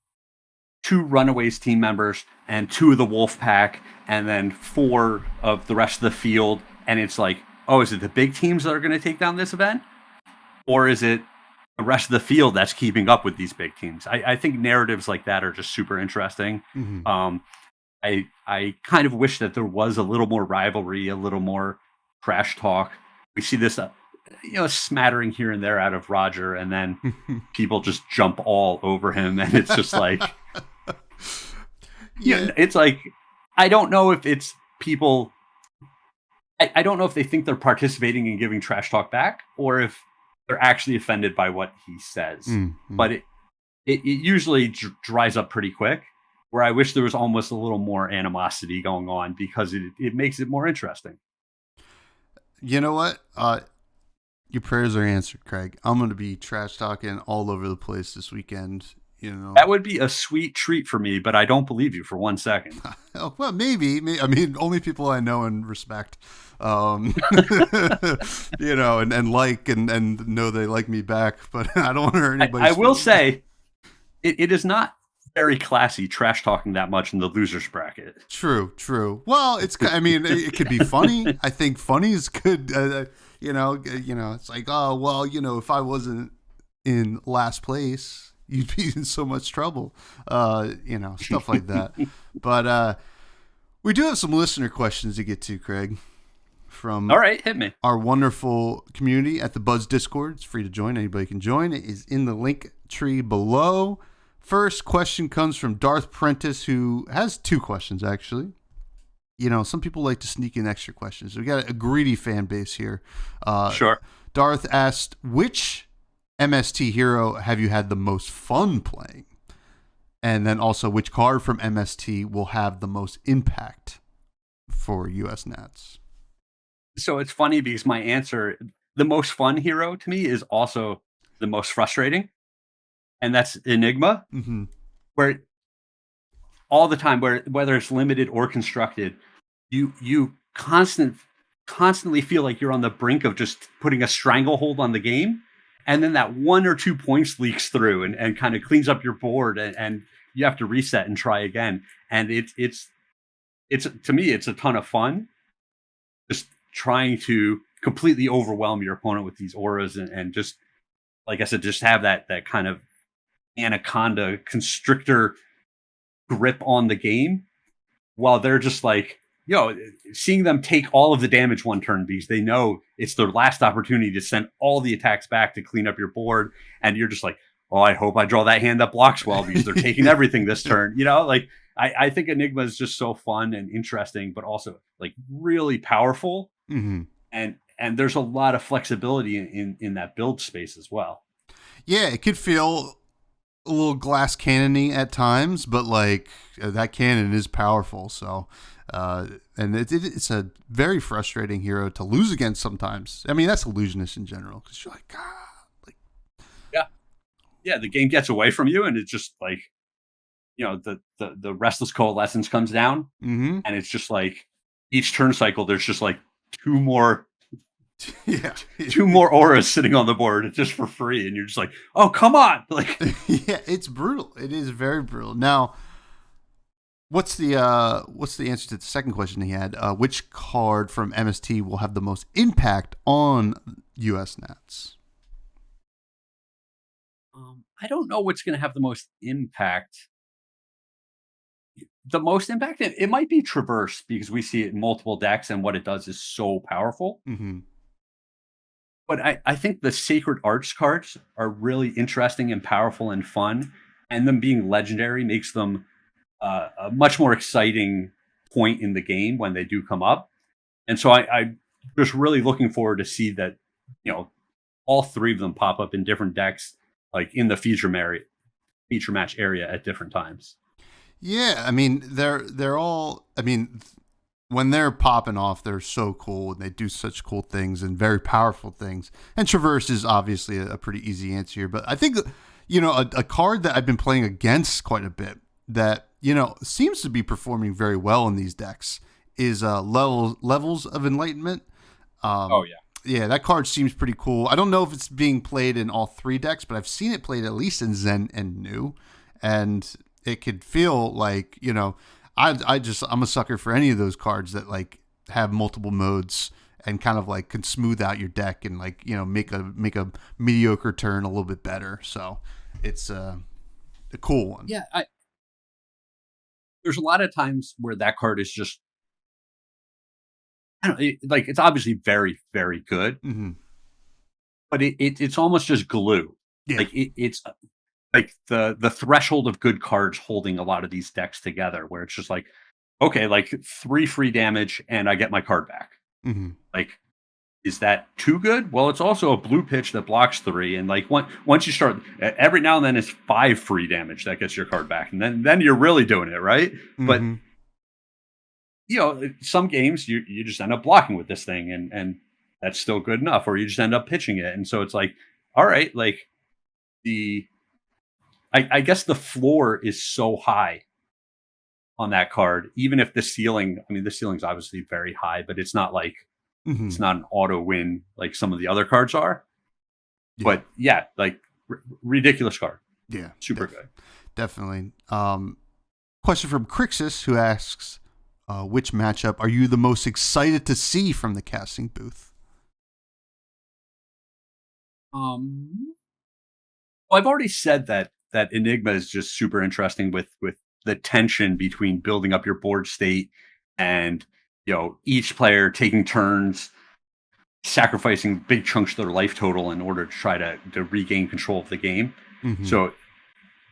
2 Runaways team members and 2 of the Wolf Pack, and then 4 of the rest of the field, and it's like, oh, is it the big teams that are going to take down this event, or is it the rest of the field that's keeping up with these big teams? I think narratives like that are just super interesting. Mm-hmm. I kind of wish that there was a little more rivalry, a little more trash talk. We see this, smattering here and there out of Roger, and then people just jump all over him, and it's just like, it's like, I don't know if it's people. I don't know if they think they're participating in giving trash talk back, or if they're actually offended by what he says. Mm-hmm. But it usually dries up pretty quick. Where I wish there was almost a little more animosity going on, because it makes it more interesting. You know what? Your prayers are answered, Craig. I'm going to be trash talking all over the place this weekend. That would be a sweet treat for me, but I don't believe you for 1 second. Well, maybe. I mean, only people I know and respect, and like and know they like me back. But I don't want to hurt anybody. I will say, it is not very classy trash talking that much in the losers bracket. True. Well, it could be funny. I think funny is good. It's like, oh, well, if I wasn't in last place, you'd be in so much trouble. Stuff like that. But we do have some listener questions to get to, Craig. All right, hit me. Our wonderful community at the Buzz Discord. It's free to join. Anybody can join. It is in the link tree below. First question comes from Darth Prentice, who has 2 questions, actually. Some people like to sneak in extra questions. We got a greedy fan base here. Sure. Darth asked, which MST hero have you had the most fun playing? And then also, which card from MST will have the most impact for US Nats? So it's funny because my answer, the most fun hero to me, is also the most frustrating. And that's Enigma, mm-hmm. where all the time, whether it's limited or constructed, you constantly feel like you're on the brink of just putting a stranglehold on the game, and then that 1 or 2 points leaks through and kind of cleans up your board, and you have to reset and try again. And it's to me, it's a ton of fun, just trying to completely overwhelm your opponent with these auras, and just, like I said, just have that kind of anaconda constrictor grip on the game, while they're just like, seeing them take all of the damage one turn because they know it's their last opportunity to send all the attacks back to clean up your board, and you're just like, oh, I hope I draw that hand that blocks well because they're taking everything this turn. Like, I think Enigma is just so fun and interesting, but also like really powerful. Mm-hmm. And there's a lot of flexibility in that build space as well. Yeah, it could feel a little glass cannon-y at times, but like that cannon is powerful. So, and it's a very frustrating hero to lose against sometimes. I mean, that's illusionist in general, because you're like, yeah, the game gets away from you, and it's just like, the Restless Coalescence comes down, mm-hmm. and it's just like each turn cycle, there's just like 2 more. Yeah, 2 more auras sitting on the board just for free, and you're just like, oh, come on. Like, yeah, it's brutal. It is very brutal. Now, what's the answer to the second question he had? Which card from MST will have the most impact on US Nats? I don't know what's going to have the most impact. The most impact, it might be Traverse, because we see it in multiple decks, and what it does is so powerful. Mm-hmm. But I think the Sacred Arch cards are really interesting and powerful and fun, and them being legendary makes them a much more exciting point in the game when they do come up. And so I'm just really looking forward to see that all three of them pop up in different decks, like in the feature match area at different times. Yeah, I mean they're all. I mean, when they're popping off, they're so cool and they do such cool things and very powerful things. And Traverse is obviously a pretty easy answer here, but I think a card that I've been playing against quite a bit that seems to be performing very well in these decks is levels of enlightenment. Yeah, that card seems pretty cool. I don't know if it's being played in all three decks, but I've seen it played at least in Zen and New, and it could feel like I'm a sucker for any of those cards that like have multiple modes and kind of like can smooth out your deck and like make a mediocre turn a little bit better. So it's a cool one. Yeah, there's a lot of times where that card is just, I don't know, it's obviously very, very good, but it's almost just glue. Yeah. Like it's like the threshold of good cards holding a lot of these decks together, where it's just like, okay, like 3 free damage and I get my card back. Like, is that too good? Well, it's also a blue pitch that blocks 3, and like once you start, every now and then it's 5 free damage that gets your card back, and then you're really doing it right. But some games you just end up blocking with this thing, and that's still good enough, or you just end up pitching it, and so it's like, all right, like I guess the floor is so high on that card, even if the ceiling's obviously very high, but it's not like it's not an auto win like some of the other cards are. Yeah. But yeah, like ridiculous card. Yeah, super good. Definitely. Question from Crixus, who asks, which matchup are you the most excited to see from the casting booth? Well, I've already said that Enigma is just super interesting with the tension between building up your board state and each player taking turns sacrificing big chunks of their life total in order to try to regain control of the game. So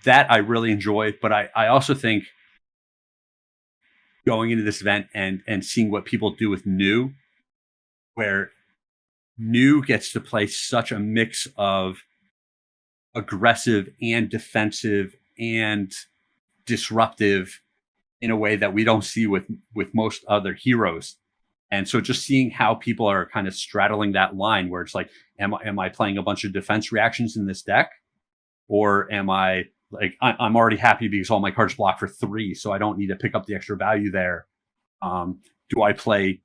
that I really enjoy, but I also think going into this event and seeing what people do with New, where New gets to play such a mix of aggressive and defensive and disruptive in a way that we don't see with most other heroes. And so just seeing how people are kind of straddling that line where it's like, am I playing a bunch of defense reactions in this deck? Or am I like, I'm already happy because all my cards block for 3, so I don't need to pick up the extra value there. Do I play,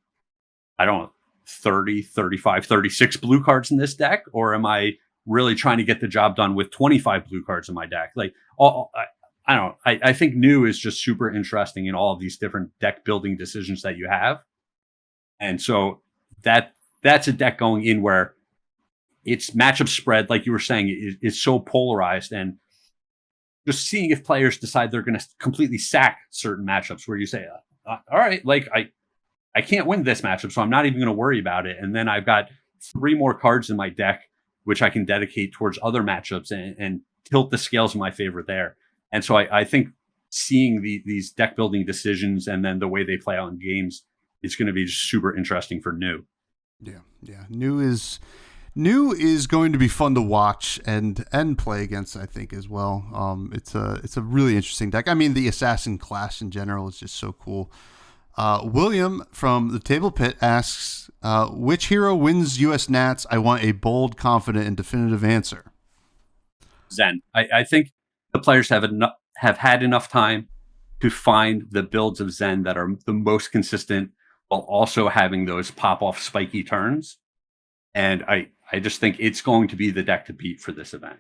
30, 35, 36 blue cards in this deck? Or am I really trying to get the job done with 25 blue cards in my deck? Like, I think New is just super interesting in all of these different deck building decisions that you have. And so that's a deck going in where its matchup spread, like you were saying, is so polarized, and just seeing if players decide they're going to completely sack certain matchups where you say, all right, like I can't win this matchup, so I'm not even going to worry about it. And then I've got 3 more cards in my deck, which I can dedicate towards other matchups and tilt the scales in my favor there. And so I think seeing these deck building decisions and then the way they play out in games is going to be super interesting for New. Yeah. New is going to be fun to watch and play against, I think, as well. It's a really interesting deck. I mean, the assassin class in general is just so cool. William from the Table Pit asks, which hero wins US Nats? I want a bold, confident, and definitive answer. Zen. I think the players have had enough time to find the builds of Zen that are the most consistent while also having those pop-off spiky turns. And I just think it's going to be the deck to beat for this event.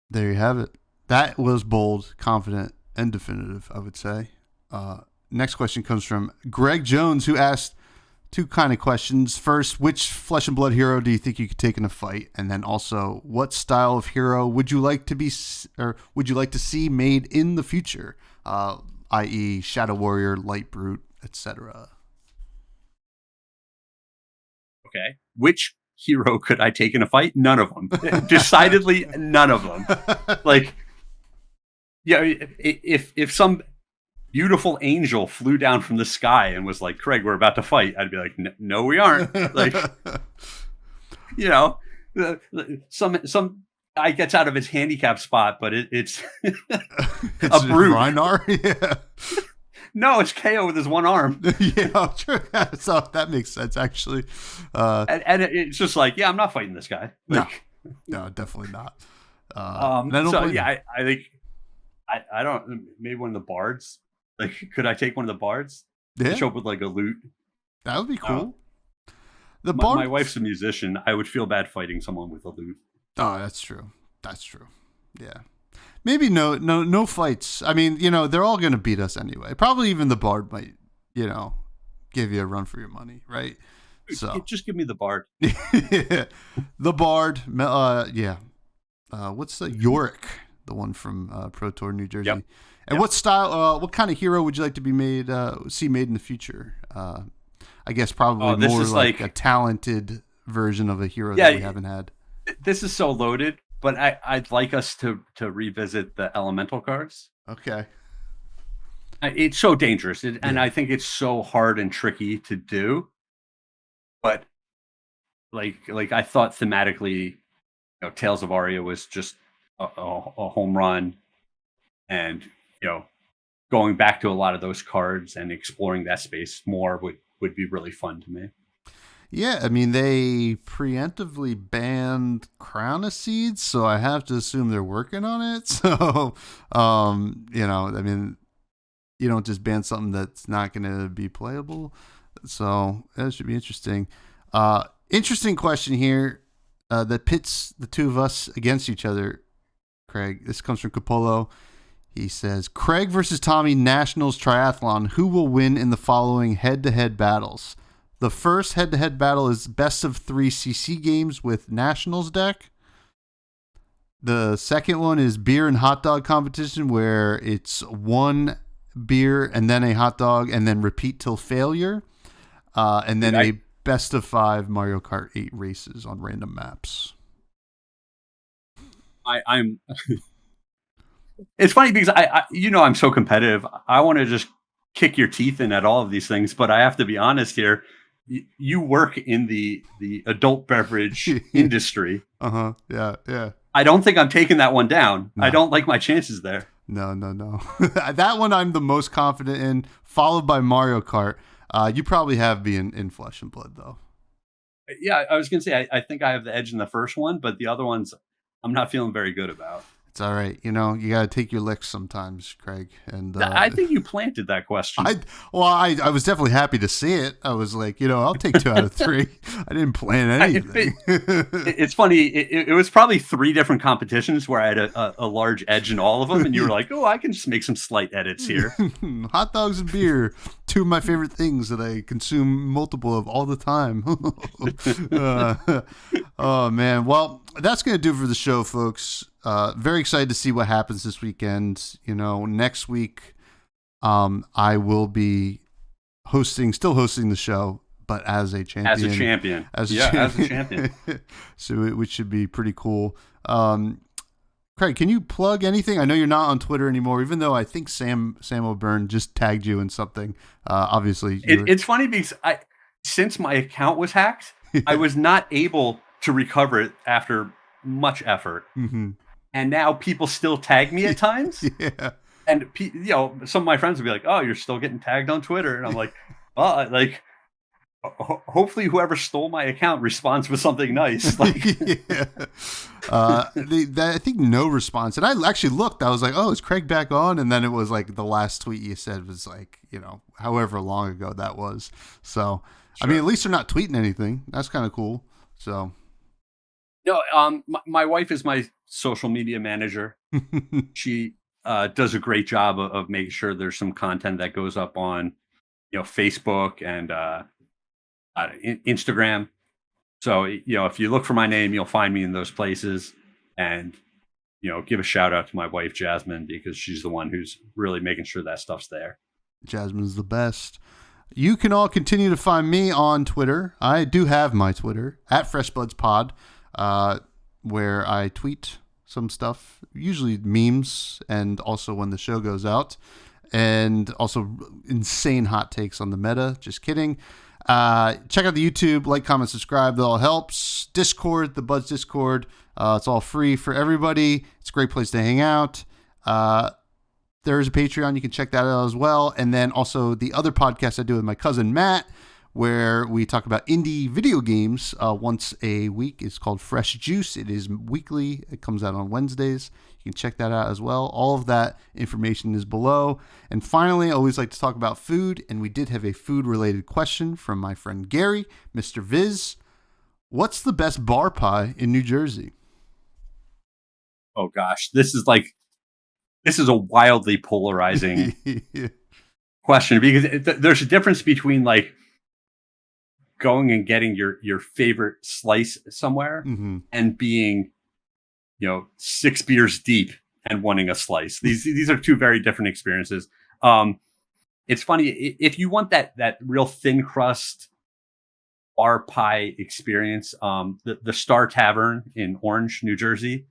There you have it. That was bold, confident, and definitive, I would say. Next question comes from Greg Jones, who asked 2 kind of questions. First, which Flesh and Blood hero do you think you could take in a fight? And then also, what style of hero would you like to see made in the future? I.e., Shadow Warrior, Light Brute, etc. Okay. Which hero could I take in a fight? None of them. Decidedly none of them. Like, yeah, if some beautiful angel flew down from the sky and was like, Craig, we're about to fight, I'd be like, no, we aren't. Like, you know, some guy gets out of his handicap spot, but it's it's a brute. Reinar? Yeah. No, it's KO with his one arm. Yeah, true. So that makes sense, actually. And it's just like, yeah, I'm not fighting this guy. Like, no, definitely not. I think I don't, maybe one of the bards. Like, could I take one of the bards? Yeah. Show up with like a lute. That would be cool. My wife's a musician. I would feel bad fighting someone with a lute. Oh, that's true. That's true. Yeah. Maybe no fights. I mean, they're all going to beat us anyway. Probably even the bard might, give you a run for your money, right? So just give me the bard. Yeah. The bard. Yeah. What's the Yorick? The one from Pro Tour New Jersey. Yep. And what style? What kind of hero would you like to be made? See made in the future? I guess probably more like a talented version of a hero that we haven't had. This is so loaded, but I'd like us to revisit the elemental cards. Okay. It's so dangerous, and I think it's so hard and tricky to do. But like I thought thematically, Tales of Aria was just a home run, and going back to a lot of those cards and exploring that space more would be really fun to me. Yeah, I mean, they preemptively banned Crown of Seeds, so I have to assume they're working on it. So, I mean, you don't just ban something that's not going to be playable. So that should be interesting. Interesting question here that pits the two of us against each other, Craig. This comes from Capolo. He says, Craig versus Tommy Nationals Triathlon. Who will win in the following head-to-head battles? The first head-to-head battle is best of 3 CC games with Nationals deck. The second one is beer and hot dog competition, where it's one beer and then a hot dog and then repeat till failure. And then a best of 5 Mario Kart 8 races on random maps. I'm... It's funny because I'm so competitive. I want to just kick your teeth in at all of these things, but I have to be honest here. You work in the adult beverage industry. Yeah. I don't think I'm taking that one down. No. I don't like my chances there. No. That one I'm the most confident in, followed by Mario Kart. You probably have me in Flesh and Blood, though. Yeah, I was going to say, I think I have the edge in the first one, but the other ones I'm not feeling very good about. It's all right. You got to take your licks sometimes, Craig. And I think you planted that question. I was definitely happy to see it. I was like, I'll take 2 out of 3. I didn't plan anything. It's funny. It was probably 3 different competitions where I had a large edge in all of them. And you were like, oh, I can just make some slight edits here. Hot dogs and beer. 2 of my favorite things that I consume multiple of all the time. Oh, man. Well, that's going to do it for the show, folks. Very excited to see what happens this weekend. Next week, I will be still hosting the show, but as a champion. As a champion. As a champion. So which should be pretty cool. Craig, can you plug anything? I know you're not on Twitter anymore, even though I think Sam O'Byrne just tagged you in something. Obviously, it's funny because since my account was hacked, I was not able to recover it after much effort. Mm-hmm. And now people still tag me at times. Yeah. And some of my friends will be like, "Oh, you're still getting tagged on Twitter," and I'm like, "Well, hopefully whoever stole my account responds with something nice." Yeah. I think no response. And I actually looked. I was like, "Oh, is Craig back on?" And then it was like the last tweet you said was like, however long ago that was. So, sure. I mean, at least they're not tweeting anything. That's kind of cool. So. No, my wife is my social media manager. She does a great job of making sure there's some content that goes up on, Facebook and Instagram. So, if you look for my name, you'll find me in those places. And, give a shout out to my wife, Jasmine, because she's the one who's really making sure that stuff's there. Jasmine's the best. You can all continue to find me on Twitter. I do have my Twitter, at freshbudspod. Where I tweet some stuff, usually memes, and also when the show goes out, and also insane hot takes on the meta. Just kidding. Check out the YouTube, like, comment, subscribe. That all helps. Discord, the Buds Discord. It's all free for everybody. It's a great place to hang out. There is a Patreon. You can check that out as well. And then also the other podcast I do with my cousin Matt, where we talk about indie video games once a week. It's called Fresh Juice. It is weekly. It comes out on Wednesdays. You can check that out as well. All of that information is below. And finally, I always like to talk about food. And we did have a food-related question from my friend Gary, Mr. Viz. What's the best bar pie in New Jersey? Oh, gosh. This is a wildly polarizing question, because there's a difference between like going and getting your favorite slice somewhere and being, 6 beers deep and wanting a slice. These are two very different experiences. It's funny, if you want that real thin crust bar pie experience, the Star Tavern in Orange, New Jersey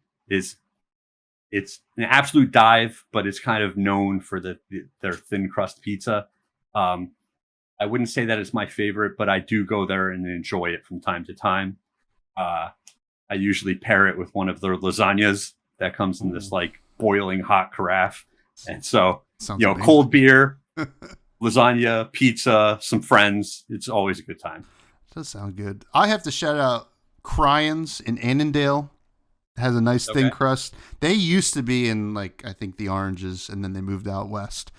it's an absolute dive, but it's kind of known for their thin crust pizza. I wouldn't say that it's my favorite, but I do go there and enjoy it from time to time. I usually pair it with one of their lasagnas that comes in this like boiling hot carafe. And so, amazing. Cold beer, lasagna, pizza, some friends. It's always a good time. Does sound good. I have to shout out Cryans in Annandale. Has a nice thin crust. They used to be in I think the Oranges, and then they moved out west.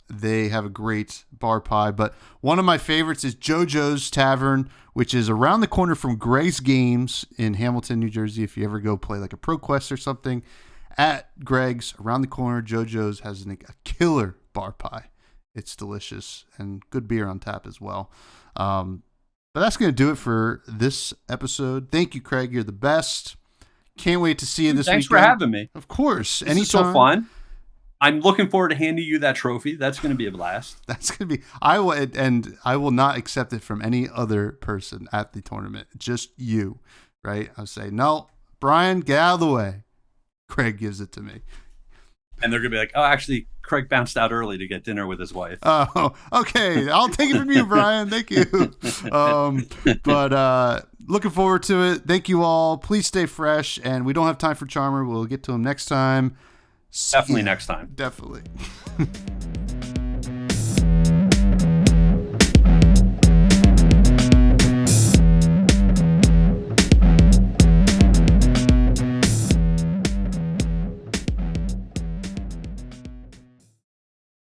They have a great bar pie, but one of my favorites is JoJo's Tavern, which is around the corner from Greg's Games in Hamilton, New Jersey. If you ever go play like a Pro Quest or something, at Greg's around the corner, JoJo's has a killer bar pie. It's delicious and good beer on tap as well. But that's going to do it for this episode. Thank you, Craig. You're the best. Can't wait to see you this weekend. Thanks for having me. Of course. This is so fun. I'm looking forward to handing you that trophy. That's going to be a blast. That's going to be. I will not accept it from any other person at the tournament. Just you, right? I'll say, no, Brian, get out of the way. Craig gives it to me. And they're going to be like, oh, actually, Craig bounced out early to get dinner with his wife. Oh, okay. I'll take it from you, Brian. Thank you. But looking forward to it. Thank you all. Please stay fresh. And we don't have time for Charmer. We'll get to him next time. Definitely next time. Definitely.